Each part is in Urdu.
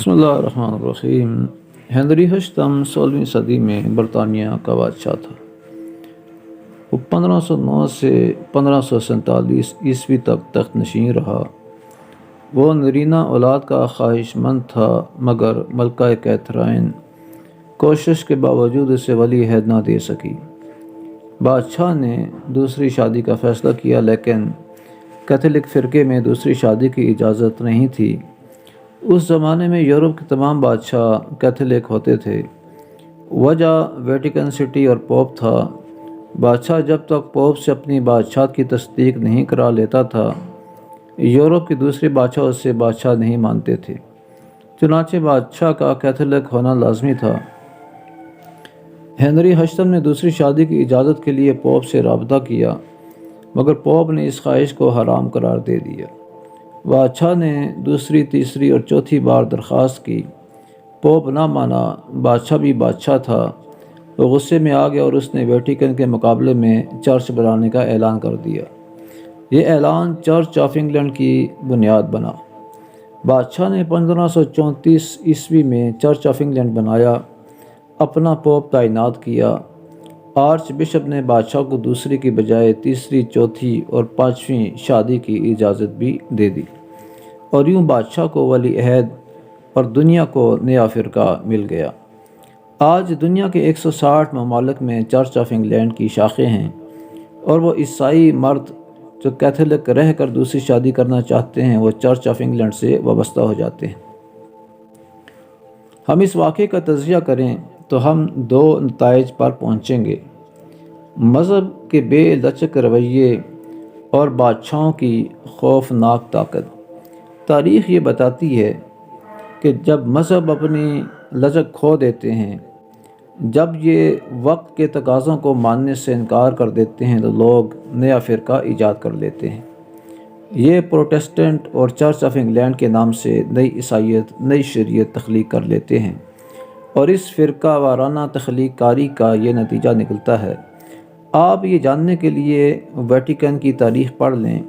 بسم اللہ الرحمن الرحیم۔ ہنری ہشتم 16ویں صدی میں برطانیہ کا بادشاہ تھا۔ وہ 1509 سے 1547 عیسوی تک تخت نشین رہا۔ وہ نرینہ اولاد کا خواہش مند تھا، مگر ملکہ کیتھرائن کوشش کے باوجود اسے ولی عہد نہ دے سکی۔ بادشاہ نے دوسری شادی کا فیصلہ کیا، لیکن کیتھولک فرقے میں دوسری شادی کی اجازت نہیں تھی۔ اس زمانے میں یورپ کے تمام بادشاہ کیتھولک ہوتے تھے۔ وجہ ویٹیکن سٹی اور پوپ تھا۔ بادشاہ جب تک پوپ سے اپنی بادشاہت کی تصدیق نہیں کرا لیتا تھا، یورپ کے دوسرے بادشاہ اسے بادشاہ نہیں مانتے تھے۔ چنانچہ بادشاہ کا کیتھولک ہونا لازمی تھا۔ ہنری ہشتم نے دوسری شادی کی اجازت کے لیے پوپ سے رابطہ کیا، مگر پوپ نے اس خواہش کو حرام قرار دے دیا۔ بادشاہ نے دوسری، تیسری اور چوتھی بار درخواست کی، پوپ نہ مانا۔ بادشاہ بھی بادشاہ تھا، وہ غصے میں آ گیا اور اس نے ویٹیکن کے مقابلے میں چرچ بنانے کا اعلان کر دیا۔ یہ اعلان چرچ آف انگلینڈ کی بنیاد بنا۔ بادشاہ نے 1534 عیسوی میں چرچ آف انگلینڈ بنایا، اپنا پوپ تعینات کیا۔ آرچ بشپ نے بادشاہ کو دوسری کی بجائے تیسری، چوتھی اور پانچویں شادی کی اجازت بھی دے دی، اور یوں بادشاہ کو ولی عہد اور دنیا کو نیا فرقہ مل گیا۔ آج دنیا کے 160 ممالک میں چرچ آف انگلینڈ کی شاخیں ہیں، اور وہ عیسائی مرد جو کیتھولک رہ کر دوسری شادی کرنا چاہتے ہیں، وہ چرچ آف انگلینڈ سے وابستہ ہو جاتے ہیں۔ ہم اس واقعے کا تجزیہ کریں تو ہم دو نتائج پر پہنچیں گے: مذہب کے بے لچک رویے اور بادشاہوں کی خوفناک طاقت۔ تاریخ یہ بتاتی ہے کہ جب مذہب اپنی لچک کھو دیتے ہیں، جب یہ وقت کے تقاضوں کو ماننے سے انکار کر دیتے ہیں، تو لوگ نیا فرقہ ایجاد کر لیتے ہیں۔ یہ پروٹسٹنٹ اور چرچ آف انگلینڈ کے نام سے نئی عیسائیت، نئی شریعت تخلیق کر لیتے ہیں، اور اس فرقہ وارانہ تخلیق کاری کا یہ نتیجہ نکلتا ہے۔ آپ یہ جاننے کے لیے ویٹیکن کی تاریخ پڑھ لیں۔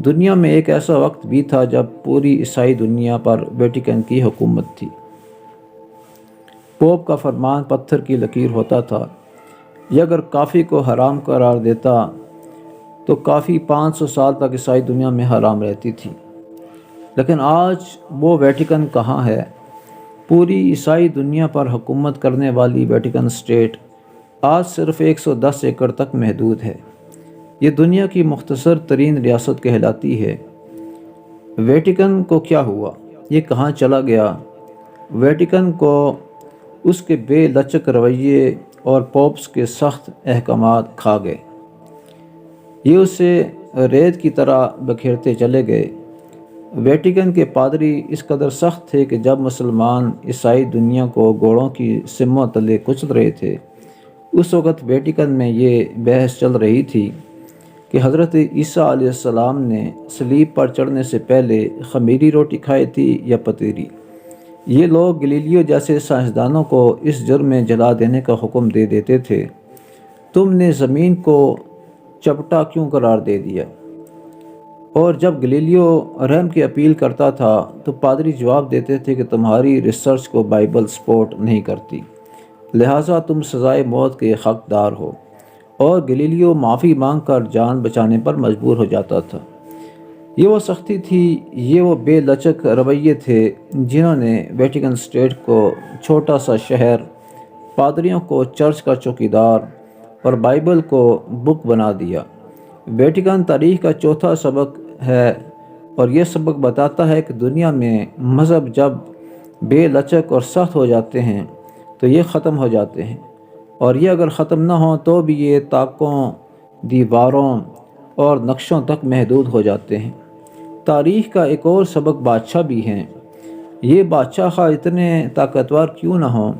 دنیا میں ایک ایسا وقت بھی تھا جب پوری عیسائی دنیا پر ویٹیکن کی حکومت تھی۔ پوپ کا فرمان پتھر کی لکیر ہوتا تھا۔ یہ اگر کافی کو حرام قرار دیتا تو کافی 500 سال تک عیسائی دنیا میں حرام رہتی تھی۔ لیکن آج وہ ویٹیکن کہاں ہے؟ پوری عیسائی دنیا پر حکومت کرنے والی ویٹیکن اسٹیٹ آج صرف 110 ایکڑ تک محدود ہے۔ یہ دنیا کی مختصر ترین ریاست کہلاتی ہے۔ ویٹیکن کو کیا ہوا؟ یہ کہاں چلا گیا؟ ویٹیکن کو اس کے بے لچک رویے اور پوپس کے سخت احکامات کھا گئے۔ یہ اسے ریت کی طرح بکھیرتے چلے گئے۔ ویٹیکن کے پادری اس قدر سخت تھے کہ جب مسلمان عیسائی دنیا کو گھوڑوں کی سموں تلے کچل رہے تھے، اس وقت ویٹیکن میں یہ بحث چل رہی تھی کہ حضرت عیسیٰ علیہ السلام نے صلیب پر چڑھنے سے پہلے خمیری روٹی کھائی تھی یا پتیری۔ یہ لوگ گلیلیو جیسے سائنسدانوں کو اس جرم میں جلا دینے کا حکم دے دیتے تھے، تم نے زمین کو چپٹا کیوں قرار دے دیا؟ اور جب گلیلیو رحم کی اپیل کرتا تھا تو پادری جواب دیتے تھے کہ تمہاری ریسرچ کو بائبل سپورٹ نہیں کرتی، لہٰذا تم سزائے موت کے حقدار ہو، اور گلیلیو معافی مانگ کر جان بچانے پر مجبور ہو جاتا تھا۔ یہ وہ سختی تھی، یہ وہ بے لچک رویے تھے جنہوں نے ویٹیکن اسٹیٹ کو چھوٹا سا شہر، پادریوں کو چرچ کا چوکیدار اور بائبل کو بک بنا دیا۔ ویٹیکن تاریخ کا چوتھا سبق ہے، اور یہ سبق بتاتا ہے کہ دنیا میں مذہب جب بے لچک اور سخت ہو جاتے ہیں تو یہ ختم ہو جاتے ہیں، اور یہ اگر ختم نہ ہوں تو بھی یہ طاقوں، دیواروں اور نقشوں تک محدود ہو جاتے ہیں۔ تاریخ کا ایک اور سبق بادشاہ بھی ہیں۔ یہ بادشاہ خواہ اتنے طاقتور کیوں نہ ہوں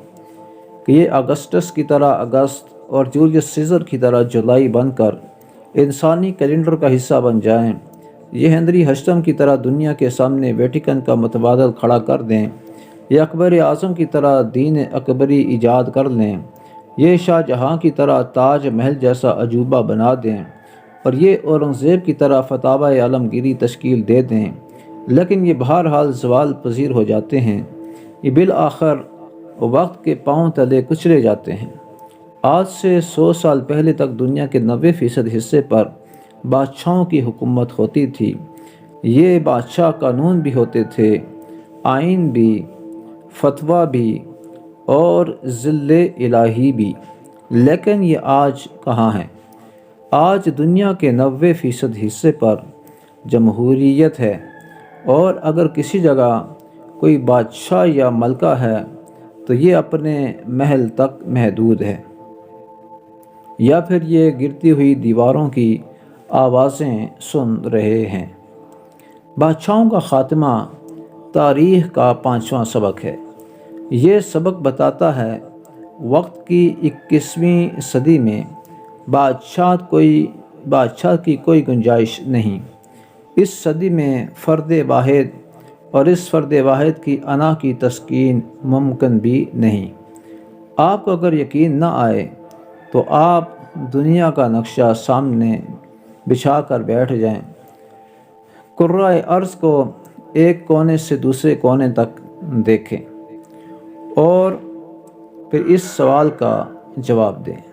کہ یہ اگسٹس کی طرح اگست اور جولیس سیزر کی طرح جولائی بن کر انسانی کیلنڈر کا حصہ بن جائیں، یہ ہنری ہشتم کی طرح دنیا کے سامنے ویٹیکن کا متبادل کھڑا کر دیں، یہ اکبر اعظم کی طرح دین اکبری ایجاد کر لیں، یہ شاہ جہاں کی طرح تاج محل جیسا عجوبہ بنا دیں، اور یہ اورنگزیب کی طرح فتاوی عالمگیری تشکیل دے دیں، لیکن یہ بہرحال زوال پذیر ہو جاتے ہیں۔ یہ بالآخر وقت کے پاؤں تلے کچلے جاتے ہیں۔ آج سے 100 سال پہلے تک دنیا کے 90% حصے پر بادشاہوں کی حکومت ہوتی تھی۔ یہ بادشاہ قانون بھی ہوتے تھے، آئین بھی، فتویٰ بھی اور ذل الہی بھی، لیکن یہ آج کہاں ہے؟ آج دنیا کے 90% حصے پر جمہوریت ہے، اور اگر کسی جگہ کوئی بادشاہ یا ملکہ ہے تو یہ اپنے محل تک محدود ہے، یا پھر یہ گرتی ہوئی دیواروں کی آوازیں سن رہے ہیں۔ بادشاہوں کا خاتمہ تاریخ کا 5واں سبق ہے۔ یہ سبق بتاتا ہے وقت کی 21ویں صدی میں بادشاہ کی کوئی گنجائش نہیں۔ اس صدی میں فرد واحد اور اس فرد واحد کی انا کی تسکین ممکن بھی نہیں۔ آپ کو اگر یقین نہ آئے تو آپ دنیا کا نقشہ سامنے بچھا کر بیٹھ جائیں، کرۂ ارض کو ایک کونے سے دوسرے کونے تک دیکھیں اور پھر اس سوال کا جواب دیں۔